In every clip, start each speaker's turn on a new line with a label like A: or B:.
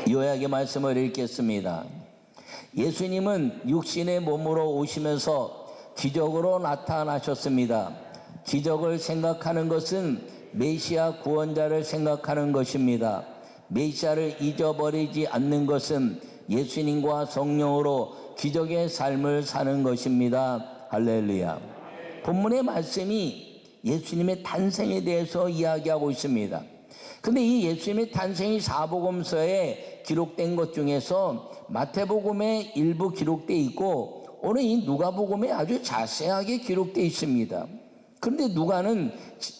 A: 요약의 말씀을 읽겠습니다. 예수님은 육신의 몸으로 오시면서 기적으로 나타나셨습니다. 기적을 생각하는 것은 메시아 구원자를 생각하는 것입니다. 메시아를 잊어버리지 않는 것은 예수님과 성령으로 기적의 삶을 사는 것입니다. 할렐루야. 본문의 말씀이 예수님의 탄생에 대해서 이야기하고 있습니다. 근데 이 예수님의 탄생이 사복음서에 기록된 것 중에서 마태복음에 일부 기록되어 있고 오늘 이 누가복음에 아주 자세하게 기록되어 있습니다. 그런데 누가는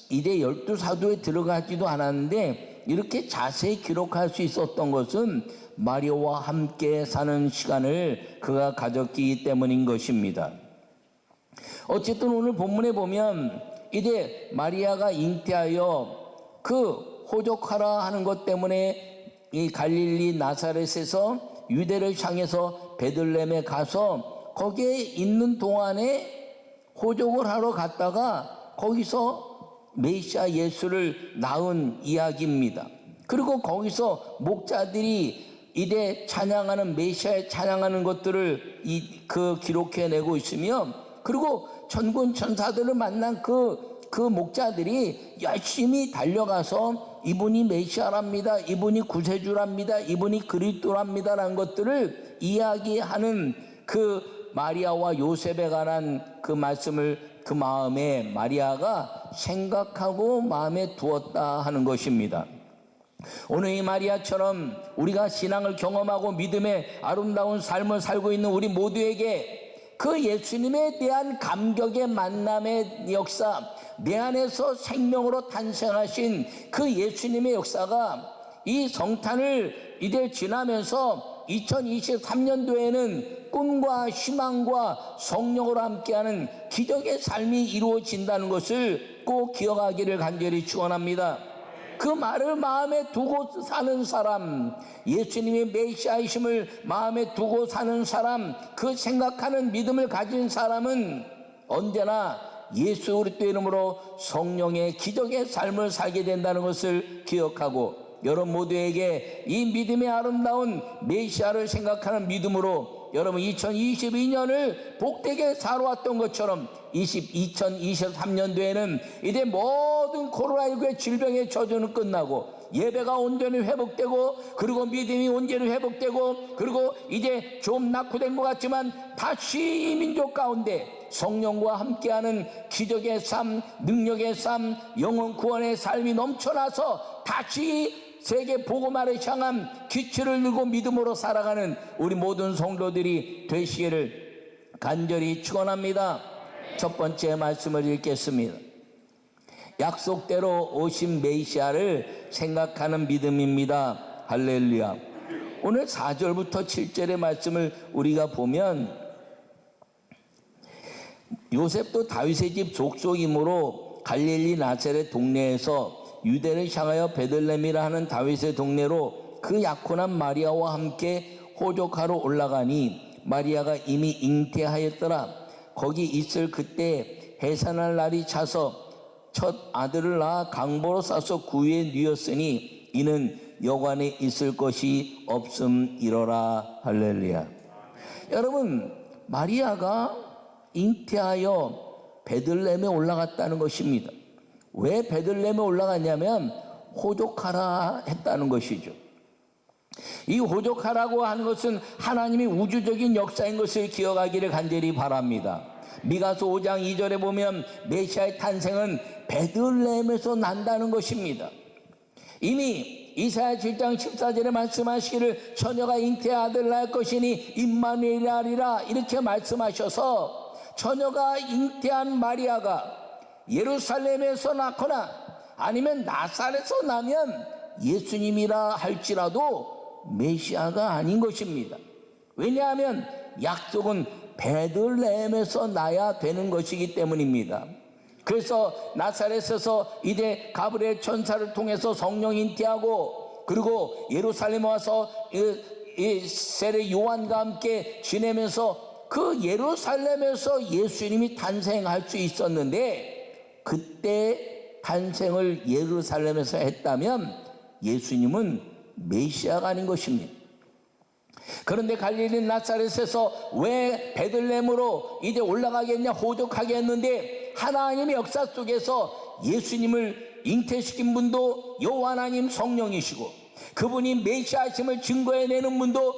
A: 이제 12사도에 들어가지도 않았는데 이렇게 자세히 기록할 수 있었던 것은 마리아와 함께 사는 시간을 그가 가졌기 때문인 것입니다. 어쨌든 오늘 본문에 보면 이제 마리아가 잉태하여 그 호족하라 하는 것 때문에 이 갈릴리 나사렛에서 유대를 향해서 베들레헴에 가서 거기에 있는 동안에 호족을 하러 갔다가 거기서 메시아 예수를 낳은 이야기입니다. 그리고 거기서 목자들이 이제 찬양하는 메시아에 찬양하는 것들을 그 기록해내고 있으며, 그리고 천군 천사들을 만난 그 목자들이 열심히 달려가서 이분이 메시아랍니다, 이분이 구세주랍니다, 이분이 그리스도랍니다라는 것들을 이야기하는 그 마리아와 요셉에 관한 그 말씀을 그 마음에 마리아가 생각하고 마음에 두었다 하는 것입니다. 오늘 이 마리아처럼 우리가 신앙을 경험하고 믿음의 아름다운 삶을 살고 있는 우리 모두에게 그 예수님에 대한 감격의 만남의 역사, 내 안에서 생명으로 탄생하신 그 예수님의 역사가 이 성탄을 이제 지나면서 2023년도에는 꿈과 희망과 성령으로 함께하는 기적의 삶이 이루어진다는 것을 꼭 기억하기를 간절히 축원합니다. 그 말을 마음에 두고 사는 사람, 예수님의 메시아이심을 마음에 두고 사는 사람, 그 생각하는 믿음을 가진 사람은 언제나 예수 그리스도의 이름으로 성령의 기적의 삶을 살게 된다는 것을 기억하고, 여러분 모두에게 이 믿음의 아름다운 메시아를 생각하는 믿음으로 여러분 2022년을 복되게 살아왔던 것처럼 2023년도에는 이제 모든 코로나19의 질병의 저주는 끝나고 예배가 온전히 회복되고, 그리고 믿음이 온전히 회복되고, 그리고 이제 좀 낙후된 것 같지만 다시 이 민족 가운데 성령과 함께하는 기적의 삶, 능력의 삶, 영혼 구원의 삶이 넘쳐나서 다시 세계 복음화를 향한 기초를 들고 믿음으로 살아가는 우리 모든 성도들이 되시기를 간절히 축원합니다. 첫 번째 말씀을 읽겠습니다. 약속대로 오신 메시아를 생각하는 믿음입니다. 할렐루야. 오늘 4절부터 7절의 말씀을 우리가 보면, 요셉도 다윗의 집 족속이므로 갈릴리 나사렛 동네에서 유대를 향하여 베들레헴이라 하는 다윗의 동네로 그 약혼한 마리아와 함께 호족하러 올라가니 마리아가 이미 잉태하였더라. 거기 있을 그때 해산할 날이 차서 첫 아들을 낳아 강보로 싸서 구유에 뉘었으니 이는 여관에 있을 것이 없음이로라. 할렐루야. 여러분, 마리아가 잉태하여 베들레헴에 올라갔다는 것입니다. 왜 베들레헴에 올라갔냐면 호족하라 했다는 것이죠. 이 호족하라고 하는 것은 하나님의 우주적인 역사인 것을 기억하기를 간절히 바랍니다. 미가서 5장 2절에 보면 메시아의 탄생은 베들레헴에서 난다는 것입니다. 이미 이사야 7장 14절에 말씀하시기를 처녀가 잉태의 아들을 낳을 것이니 임마누엘이라 이렇게 말씀하셔서 처녀가 잉태한 마리아가 예루살렘에서 낳거나 아니면 나사렛에서 나면 예수님이라 할지라도 메시아가 아닌 것입니다. 왜냐하면 약속은 베들레헴에서 나야 되는 것이기 때문입니다. 그래서 나사렛에서 이제 가브리엘 천사를 통해서 성령 잉태하고, 그리고 예루살렘에 와서 세례 요한과 함께 지내면서 그 예루살렘에서 예수님이 탄생할 수 있었는데, 그때 탄생을 예루살렘에서 했다면 예수님은 메시아가 아닌 것입니다. 그런데 갈릴리 나사렛에서 왜 베들레헴으로 이제 올라가겠냐, 호적하게 했는데 하나님의 역사 속에서 예수님을 잉태시킨 분도 여호와 하나님 성령이시고 그분이 메시아심을 증거해내는 분도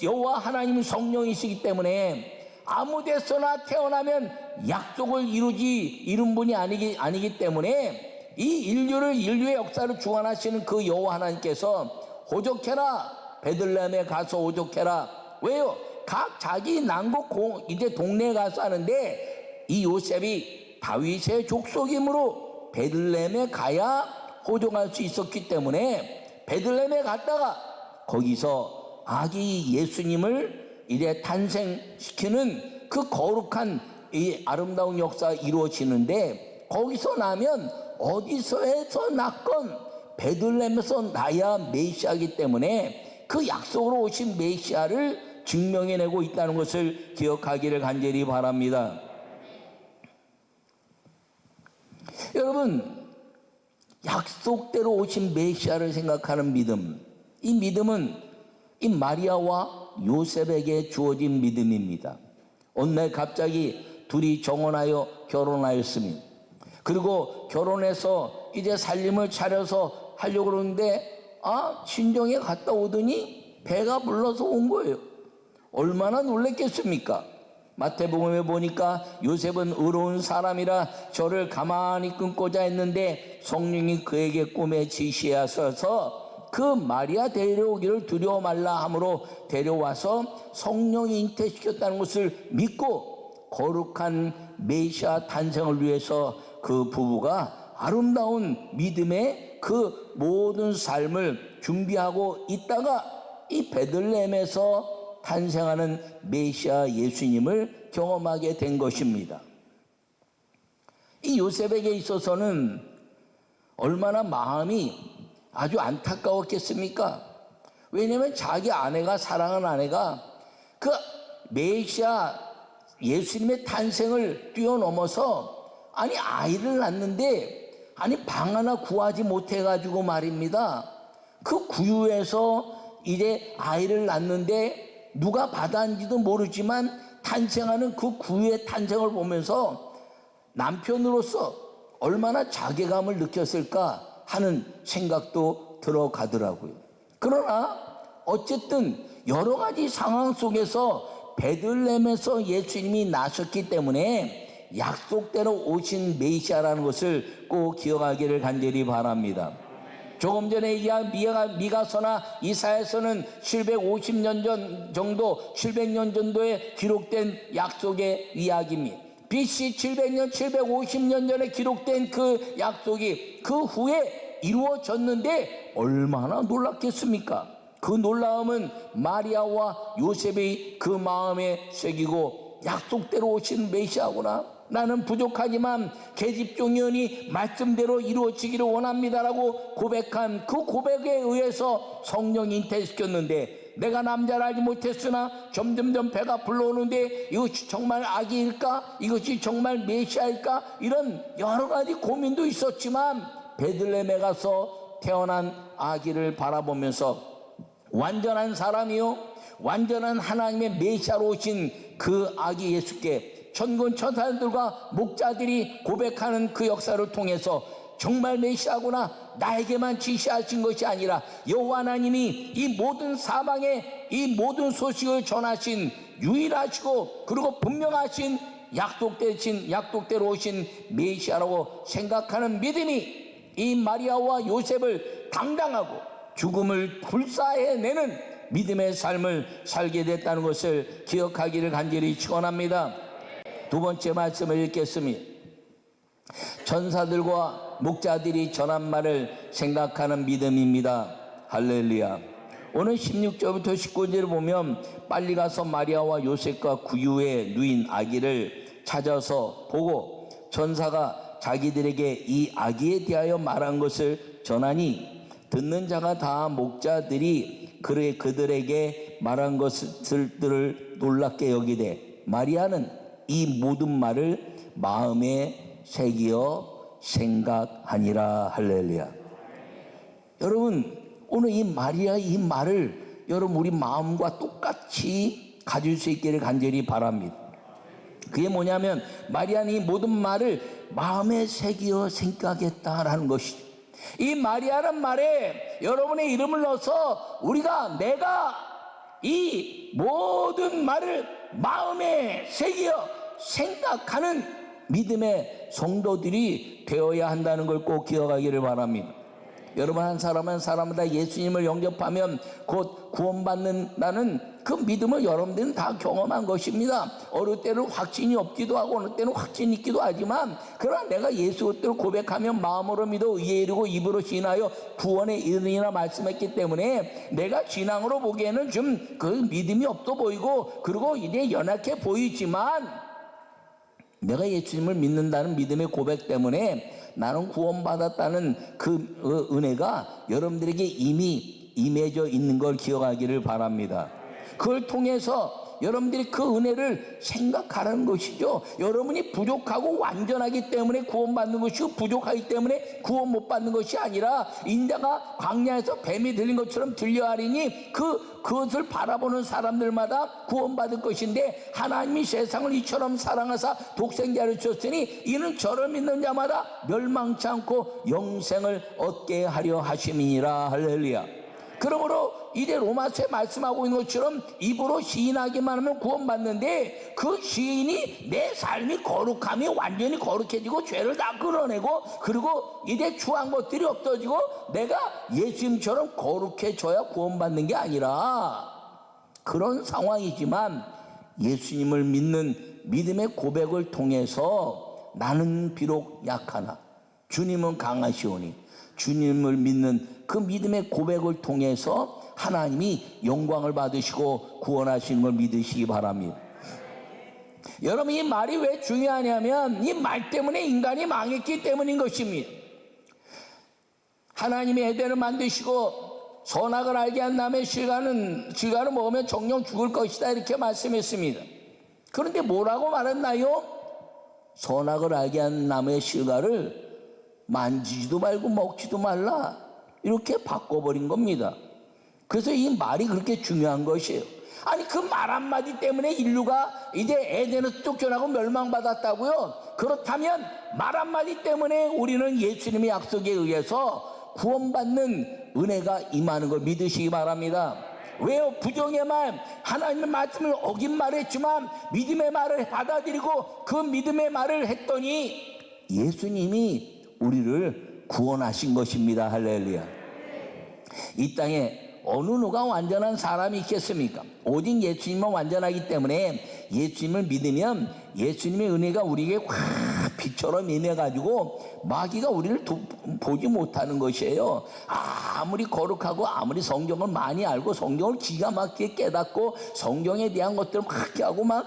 A: 여호와 하나님 성령이시기 때문에 아무 데서나 태어나면 약속을 이룬 분이 아니기 때문에 이 인류의 역사를 주관하시는 그 여호와 하나님께서 호적해라, 베들레헴에 가서 오족해라. 왜요? 각 자기 난국 이제 동네에 가서 하는데 이 요셉이 다윗의 족속이므로 베들레헴에 가야 호종할 수 있었기 때문에 베들레헴에 갔다가 거기서 아기 예수님을 이제 탄생시키는 그 거룩한 이 아름다운 역사가 이루어지는데 거기서 나면 어디서에서 낳건 베들레헴에서 나야 메시아이기 때문에 그 약속으로 오신 메시아를 증명해내고 있다는 것을 기억하기를 간절히 바랍니다. 여러분, 약속대로 오신 메시아를 생각하는 믿음, 이 믿음은 이 마리아와 요셉에게 주어진 믿음입니다. 어느 날 갑자기 둘이 정혼하여 결혼하였습니다. 그리고 결혼해서 이제 살림을 차려서 하려고 그러는데 친정에 갔다 오더니 배가 불러서 온 거예요. 얼마나 놀랬겠습니까? 마태복음에 보니까 요셉은 의로운 사람이라 저를 가만히 끊고자 했는데 성령이 그에게 꿈에 지시하셔서 그 마리아 데려오기를 두려워 말라 함으로 데려와서 성령이 잉태시켰다는 것을 믿고 거룩한 메시아 탄생을 위해서 그 부부가 아름다운 믿음의 그 모든 삶을 준비하고 있다가 이 베들레헴에서 탄생하는 메시아 예수님을 경험하게 된 것입니다. 이 요셉에게 있어서는 얼마나 마음이 아주 안타까웠겠습니까? 왜냐하면 자기 아내가, 사랑하는 아내가 그 메시아 예수님의 탄생을 뛰어넘어서 아이를 낳는데 방 하나 구하지 못해가지고 말입니다. 그 구유에서 이제 아이를 낳는데 누가 받았는지도 모르지만 탄생하는 그 구유의 탄생을 보면서 남편으로서 얼마나 자괴감을 느꼈을까 하는 생각도 들어가더라고요. 그러나 어쨌든 여러 가지 상황 속에서 베들레헴에서 예수님이 나셨기 때문에 약속대로 오신 메시아라는 것을 꼭 기억하기를 간절히 바랍니다. 조금 전에 얘기한 미가서나 이사야서는 750년 전 정도, 700년 정도에 기록된 약속의 이야기입니다. BC 700년, 750년 전에 기록된 그 약속이 그 후에 이루어졌는데 얼마나 놀랍겠습니까? 그 놀라움은 마리아와 요셉이 그 마음에 새기고 약속대로 오신 메시아구나. 나는 부족하지만 계집종이오니 말씀대로 이루어지기를 원합니다라고 고백한 그 고백에 의해서 성령이 잉태시켰는데 내가 남자를 알지 못했으나 점점점 배가 불러오는데 이것이 정말 아기일까? 이것이 정말 메시아일까? 이런 여러 가지 고민도 있었지만 베들레헴에 가서 태어난 아기를 바라보면서 완전한 사람이요 완전한 하나님의 메시아로 오신 그 아기 예수께 천군 천사들과 목자들이 고백하는 그 역사를 통해서 정말 메시아구나, 나에게만 지시하신 것이 아니라 여호와 하나님이 이 모든 사방에 이 모든 소식을 전하신 유일하시고 그리고 분명하신 약속대로 오신 메시아라고 생각하는 믿음이 이 마리아와 요셉을 당당하고 죽음을 불사해내는 믿음의 삶을 살게 됐다는 것을 기억하기를 간절히 축원합니다. 두 번째 말씀을 읽겠습니다. 천사들과 목자들이 전한 말을 생각하는 믿음입니다. 할렐루야. 오늘 16절부터 19절을 보면 빨리 가서 마리아와 요셉과 구유에 누인 아기를 찾아서 보고 천사가 자기들에게 이 아기에 대하여 말한 것을 전하니 듣는 자가 다 목자들이 그들에게 말한 것들을 놀랍게 여기되 마리아는 이 모든 말을 마음에 새기어 생각하니라. 할렐루야. 여러분, 오늘 이 마리아 이 말을 여러분 우리 마음과 똑같이 가질 수 있기를 간절히 바랍니다. 그게 뭐냐면 마리아는 이 모든 말을 마음에 새기어 생각했다라는 것이죠. 이 마리아란 말에 여러분의 이름을 넣어서 내가 이 모든 말을 마음에 새기어 생각하는 믿음의 성도들이 되어야 한다는 걸 꼭 기억하기를 바랍니다. 여러분 한 사람 한 사람마다 예수님을 영접하면 곧 구원받는다는 그 믿음을 여러분들은 다 경험한 것입니다. 어느 때는 확신이 없기도 하고 어느 때는 확신이 있기도 하지만 그러나 내가 예수 그리스도를 고백하면 마음으로 믿어 의에 이르고 입으로 신하여 구원에 이르리라 말씀했기 때문에 내가 신앙으로 보기에는 좀 그 믿음이 없어 보이고 그리고 이제 연약해 보이지만 내가 예수님을 믿는다는 믿음의 고백 때문에 나는 구원받았다는 그 은혜가 여러분들에게 이미 임해져 있는 걸 기억하기를 바랍니다. 그걸 통해서 여러분들이 그 은혜를 생각하라는 것이죠. 여러분이 부족하고 완전하기 때문에 구원받는 것이고 부족하기 때문에 구원 못 받는 것이 아니라 인자가 광야에서 뱀이 들린 것처럼 들려하리니 그것을 바라보는 사람들마다 구원받을 것인데 하나님이 세상을 이처럼 사랑하사 독생자를 주셨으니 이는 저를 믿는 자마다 멸망치 않고 영생을 얻게 하려 하심이니라. 할렐루야. 그러므로 이제 로마서에 말씀하고 있는 것처럼 입으로 시인하기만 하면 구원받는데 그 시인이 내 삶이 거룩함이 완전히 거룩해지고 죄를 다 끊어내고 그리고 이제 추한 것들이 없어지고 내가 예수님처럼 거룩해져야 구원받는 게 아니라 그런 상황이지만 예수님을 믿는 믿음의 고백을 통해서 나는 비록 약하나 주님은 강하시오니 주님을 믿는 그 믿음의 고백을 통해서 하나님이 영광을 받으시고 구원하시는 걸 믿으시기 바랍니다. 여러분 이 말이 왜 중요하냐면 이 말 때문에 인간이 망했기 때문인 것입니다. 하나님이 에덴을 만드시고 선악을 알게 한 다음에 실과를 먹으면 정령 죽을 것이다 이렇게 말씀했습니다. 그런데 뭐라고 말했나요? 선악을 알게 한 나무의 실과를 만지지도 말고 먹지도 말라 이렇게 바꿔버린 겁니다. 그래서 이 말이 그렇게 중요한 것이에요. 아니 그 말 한마디 때문에 인류가 이제 에덴에서 쫓겨나고 멸망받았다고요? 그렇다면 말 한마디 때문에 우리는 예수님의 약속에 의해서 구원받는 은혜가 임하는 걸 믿으시기 바랍니다. 왜요? 부정의 말, 하나님의 말씀을 어긴 말을 했지만 믿음의 말을 받아들이고 그 믿음의 말을 했더니 예수님이 우리를 구원하신 것입니다. 할렐루야. 이 땅에 어느 누가 완전한 사람이 있겠습니까? 오직 예수님만 완전하기 때문에 예수님을 믿으면 예수님의 은혜가 우리에게 확 빛처럼 임해가지고 마귀가 우리를 보지 못하는 것이에요. 아무리 거룩하고 아무리 성경을 많이 알고 성경을 기가 막히게 깨닫고 성경에 대한 것들을 막 하고 막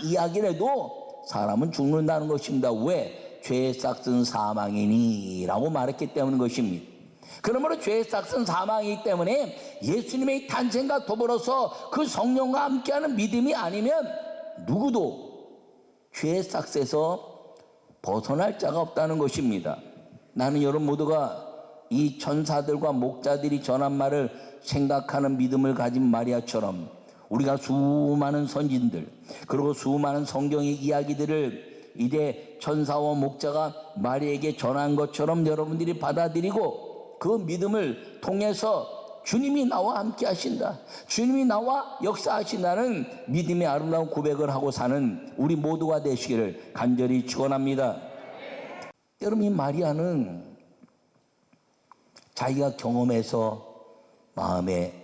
A: 이야기를 해도 사람은 죽는다는 것입니다. 왜? 죄의 싹은 사망이니 라고 말했기 때문인 것입니다. 그러므로 죄의 싹은 사망이기 때문에 예수님의 탄생과 더불어서 그 성령과 함께하는 믿음이 아니면 누구도 죄의 싹에서 벗어날 자가 없다는 것입니다. 나는 여러분 모두가 이 천사들과 목자들이 전한 말을 생각하는 믿음을 가진 마리아처럼 우리가 수많은 선진들 그리고 수많은 성경의 이야기들을 이제 천사와 목자가 마리아에게 전한 것처럼 여러분들이 받아들이고 그 믿음을 통해서 주님이 나와 함께 하신다, 주님이 나와 역사하신다는 믿음의 아름다운 고백을 하고 사는 우리 모두가 되시기를 간절히 축원합니다. 여러분 이 마리아는 자기가 경험해서 마음에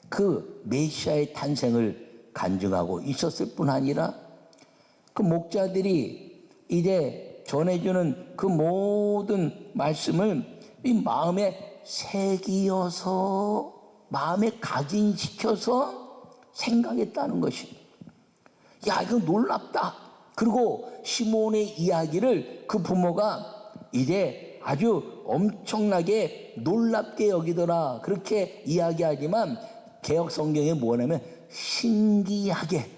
A: 그 메시아의 탄생을 간증하고 있었을 뿐 아니라 그 목자들이 이제 전해주는 그 모든 말씀을 이 마음에 새기어서 마음에 각인시켜서 생각했다는 것입니다. 야 이거 놀랍다. 그리고 시몬의 이야기를 그 부모가 이제 아주 엄청나게 놀랍게 여기더라 그렇게 이야기하지만 개역 성경에 뭐냐면 신기하네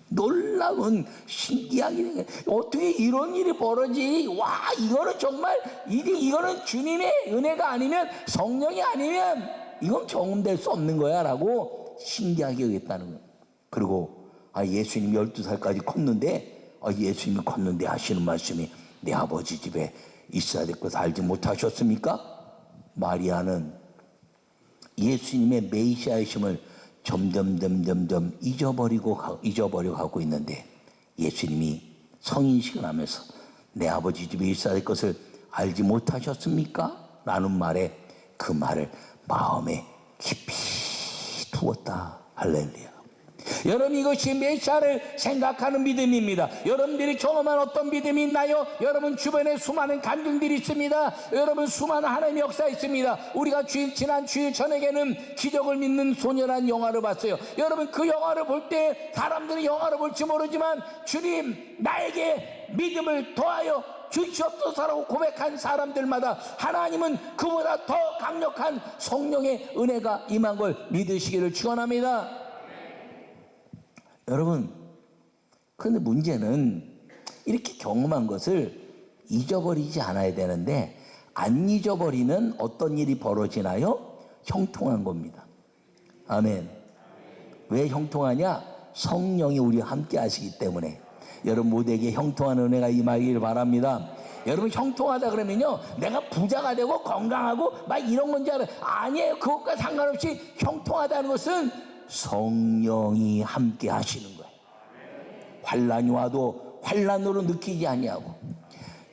A: 놀랍게 끝나면 신기하게 어떻게 이런 일이 벌어지? 와, 이거는 정말 이거는 주님의 은혜가 아니면, 성령이 아니면 이건 경험될 수 없는 거야 라고 신기하게 여겼다는 거예요. 그리고 예수님이 12살까지 컸는데, 예수님이 컸는데 하시는 말씀이, 내 아버지 집에 있어야 될 것을 알지 못하셨습니까? 마리아는 예수님의 메시아이심을 점점 잊어버려 가고 있는데, 예수님이 성인식을 하면서 내 아버지 집에 있어야 될 것을 알지 못하셨습니까? 라는 말에 그 말을 마음에 깊이 두었다. 할렐루야. 여러분, 이것이 메시아를 생각하는 믿음입니다. 여러분들이 경험한 어떤 믿음이 있나요? 여러분 주변에 수많은 간증들이 있습니다. 여러분 수많은 하나님의 역사 있습니다. 우리가 지난 주일 저녁에는 기적을 믿는 소녀라는 영화를 봤어요. 여러분, 그 영화를 볼 때 사람들은 영화를 볼지 모르지만, 주님 나에게 믿음을 더하여 주시옵소서라고 고백한 사람들마다 하나님은 그보다 더 강력한 성령의 은혜가 임한 걸 믿으시기를 축원합니다. 여러분, 그런데 문제는 이렇게 경험한 것을 잊어버리지 않아야 되는데, 안 잊어버리면 어떤 일이 벌어지나요? 형통한 겁니다. 아멘. 왜 형통하냐? 성령이 우리와 함께 하시기 때문에. 여러분 모두에게 형통한 은혜가 임하기를 바랍니다. 여러분, 형통하다 그러면요, 내가 부자가 되고 건강하고 막 이런 건지 알아요. 아니에요. 그것과 상관없이 형통하다는 것은 성령이 함께 하시는 거예요. 환난이 와도 환난으로 느끼지 아니하고,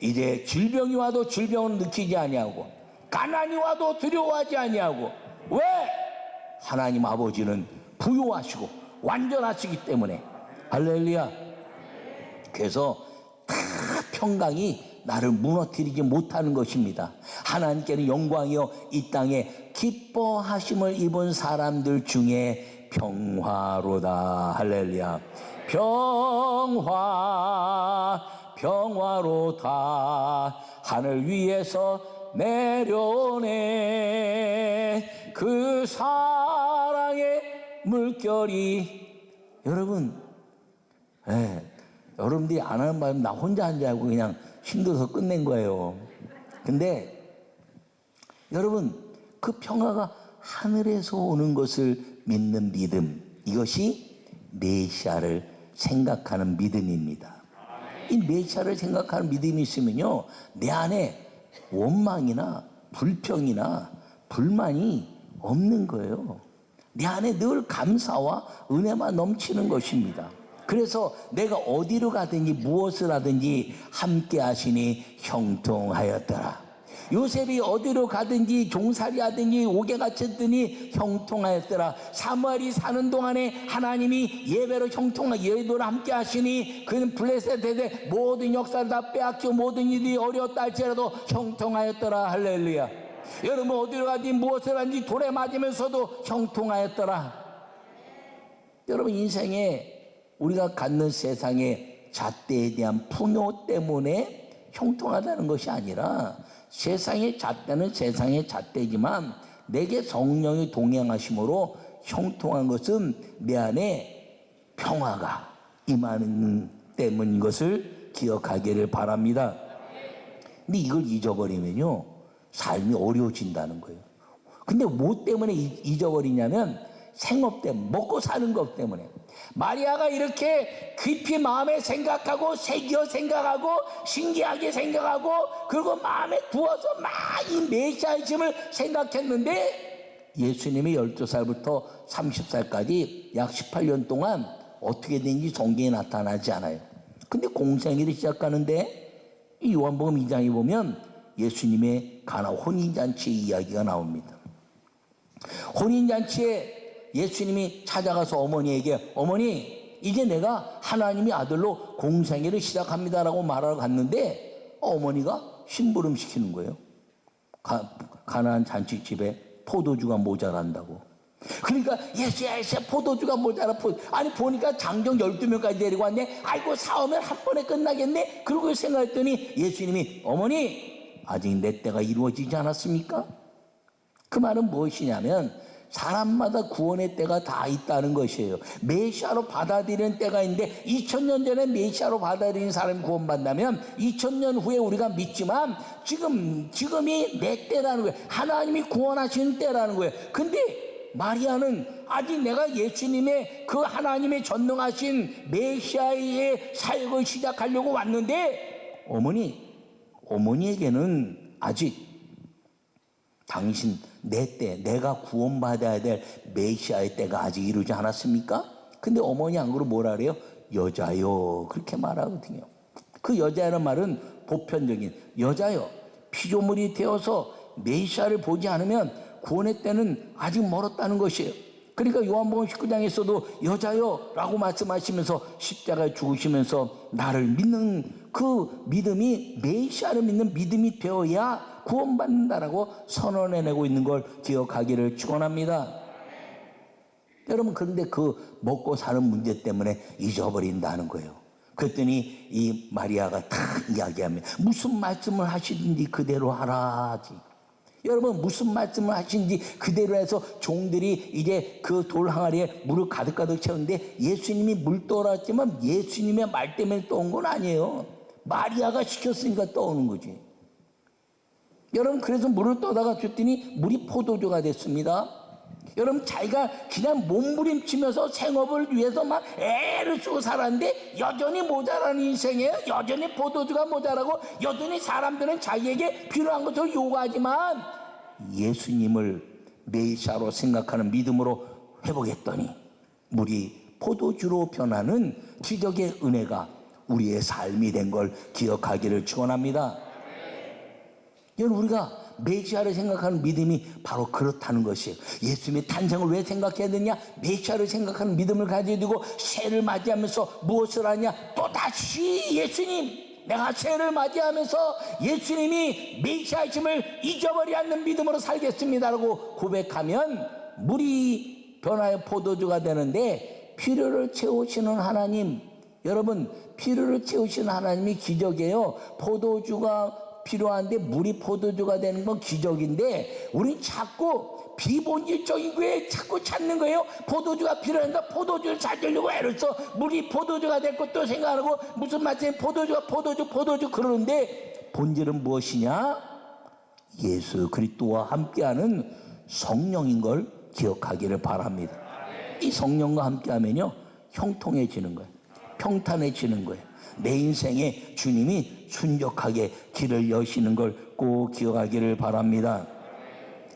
A: 이제 질병이 와도 질병으로 느끼지 아니하고, 가난이 와도 두려워하지 아니하고. 왜? 하나님 아버지는 부유하시고 완전하시기 때문에. 할렐루야. 그래서 다 평강이 나를 무너뜨리지 못하는 것입니다. 하나님께는 영광이요, 이 땅에 기뻐하심을 입은 사람들 중에 평화로다. 할렐루야. 평화로다. 하늘 위에서 내려오네 그 사랑의 물결이. 여러분, 여러분들이 안 하는 말은 나 혼자 한 줄 알고 그냥 힘들어서 끝낸 거예요. 근데 여러분, 그 평화가 하늘에서 오는 것을 믿는 믿음, 이것이 메시아를 생각하는 믿음입니다. 이 메시아를 생각하는 믿음이 있으면요, 내 안에 원망이나 불평이나 불만이 없는 거예요. 내 안에 늘 감사와 은혜만 넘치는 것입니다. 그래서 내가 어디로 가든지 무엇을 하든지 함께 하시니 형통하였더라. 요셉이 어디로 가든지 종살이 하든지 옥에 갇혔더니 형통하였더라. 사무엘이 사는 동안에 하나님이 예배로 예배로 함께 하시니 그는 블레셋에 모든 역사를 다 빼앗겨 모든 일이 어려웠다 할지라도 형통하였더라. 할렐루야. 여러분, 어디로 가든지 무엇을 하든지 돌에 맞으면서도 형통하였더라. 여러분, 인생에 우리가 갖는 세상의 잣대에 대한 풍요 때문에 형통하다는 것이 아니라, 세상의 잣대는 세상의 잣대지만 내게 성령이 동행하심으로 형통한 것은 내 안에 평화가 임하는 때문인 것을 기억하기를 바랍니다. 근데 이걸 잊어버리면요, 삶이 어려워진다는 거예요. 근데 뭐 때문에 잊어버리냐면 생업 때문에, 먹고 사는 것 때문에. 마리아가 이렇게 깊이 마음에 생각하고 새겨 생각하고 신기하게 생각하고 그리고 마음에 두어서 막 이 메시아이심을 생각했는데, 예수님이 12살부터 30살까지 약 18년 동안 어떻게 된지 성경에 나타나지 않아요. 근데 공생애를 시작하는데 이 요한복음 2장에 보면 예수님의 가나 혼인잔치의 이야기가 나옵니다. 혼인잔치에 예수님이 찾아가서 어머니에게, 어머니, 이제 내가 하나님의 아들로 공생애를 시작합니다라고 말하러 갔는데, 어머니가 심부름 시키는 거예요. 가나안 잔치집에 포도주가 모자란다고. 그러니까 예수야 포도주가 모자라. 아니 보니까 장정 12명까지 데리고 왔네. 아이고 사오면 한 번에 끝나겠네. 그러고 생각했더니 예수님이, 어머니, 아직 내 때가 이루어지지 않았습니까? 그 말은 무엇이냐면, 사람마다 구원의 때가 다 있다는 것이에요. 메시아로 받아들이는 때가 있는데 2000년 전에 메시아로 받아들인 사람이 구원받는다면 2000년 후에 우리가 믿지만 지금이 내 때라는 거예요. 하나님이 구원하시는 때라는 거예요. 근데 마리아는 아직 내가 예수님의 그 하나님의 전능하신 메시아의 사역을 시작하려고 왔는데 어머니에게는 아직 당신 내 때, 내가 구원받아야 될 메시아의 때가 아직 이루지 않았습니까? 근데 어머니 안 그러고 뭐라 그래요? 여자요, 그렇게 말하거든요. 그 여자라는 말은 보편적인 여자요, 피조물이 되어서 메시아를 보지 않으면 구원의 때는 아직 멀었다는 것이에요. 그러니까 요한복음 19장에서도 여자요 라고 말씀하시면서 십자가에 죽으시면서 나를 믿는 그 믿음이 메시아를 믿는 믿음이 되어야 구원받는다라고 선언해내고 있는 걸 기억하기를 축원합니다. 여러분, 그런데 그 먹고 사는 문제 때문에 잊어버린다는 거예요. 그랬더니 이 마리아가 다 이야기하면 무슨 말씀을 하시든지 그대로 하라지. 여러분, 무슨 말씀을 하시는지 그대로 해서 종들이 이제 그 돌 항아리에 물을 가득가득 채웠는데 예수님이 물 떠올랐지만 예수님의 말 때문에 떠온 건 아니에요. 마리아가 시켰으니까 떠오는 거지. 여러분, 그래서 물을 떠다가 줬더니 물이 포도주가 됐습니다. 여러분, 자기가 그냥 몸부림치면서 생업을 위해서 막 애를 쓰고 살았는데 여전히 모자라는 인생이에요. 여전히 포도주가 모자라고 여전히 사람들은 자기에게 필요한 것을 요구하지만 예수님을 메시아로 생각하는 믿음으로 회복했더니 물이 포도주로 변하는 기적의 은혜가 우리의 삶이 된 걸 기억하기를 축원합니다. 여러분, 우리가 메시아를 생각하는 믿음이 바로 그렇다는 것이에요. 예수님의 탄생을 왜 생각해야 되냐? 메시아를 생각하는 믿음을 가져야 되고 새해를 맞이하면서 무엇을 하냐? 또다시 예수님, 내가 새해를 맞이하면서 예수님이 메시아이심을 잊어버리지 않는 믿음으로 살겠습니다라고 고백하면 물이 변하여 포도주가 되는데 필요를 채우시는 하나님, 여러분, 필요를 채우시는 하나님이 기적이에요. 포도주가 필요한데 물이 포도주가 되는 건 기적인데 우린 자꾸 비본질적인 거에 자꾸 찾는 거예요. 포도주가 필요한가? 포도주를 찾으려고 애를 써. 물이 포도주가 될 것도 생각하고 무슨 말씀에 포도주가 포도주 그러는데 본질은 무엇이냐? 예수 그리스도와 함께하는 성령인 걸 기억하기를 바랍니다. 이 성령과 함께하면요 형통해지는 거예요. 평탄해지는 거예요. 내 인생에 주님이 순적하게 길을 여시는 걸 꼭 기억하기를 바랍니다.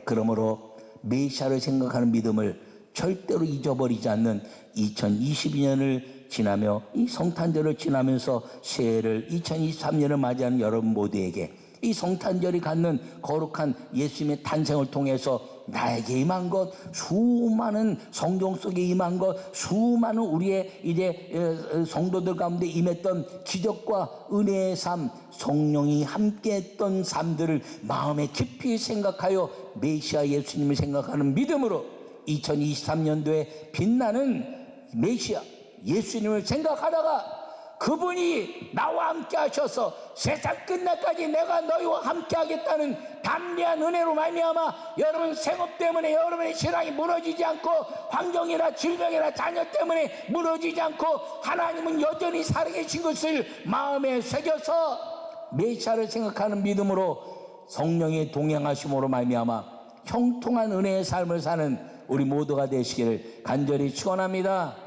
A: 그러므로 메시아를 생각하는 믿음을 절대로 잊어버리지 않는 2022년을 지나며 이 성탄절을 지나면서 새해를 2023년을 맞이하는 여러분 모두에게 이 성탄절이 갖는 거룩한 예수님의 탄생을 통해서 나에게 임한 것, 수많은 성경 속에 임한 것, 수많은 우리의 이제 성도들 가운데 임했던 기적과 은혜의 삶, 성령이 함께했던 삶들을 마음에 깊이 생각하여 메시아 예수님을 생각하는 믿음으로 2023년도에 빛나는 메시아 예수님을 생각하다가 그분이 나와 함께 하셔서 세상 끝날까지 내가 너희와 함께 하겠다는 담대한 은혜로 말미암아 여러분 생업 때문에 여러분의 신앙이 무너지지 않고 환경이나 질병이나 자녀 때문에 무너지지 않고 하나님은 여전히 살아계신 것을 마음에 새겨서 메시아를 생각하는 믿음으로 성령의 동행하심으로 말미암아 형통한 은혜의 삶을 사는 우리 모두가 되시기를 간절히 축원합니다.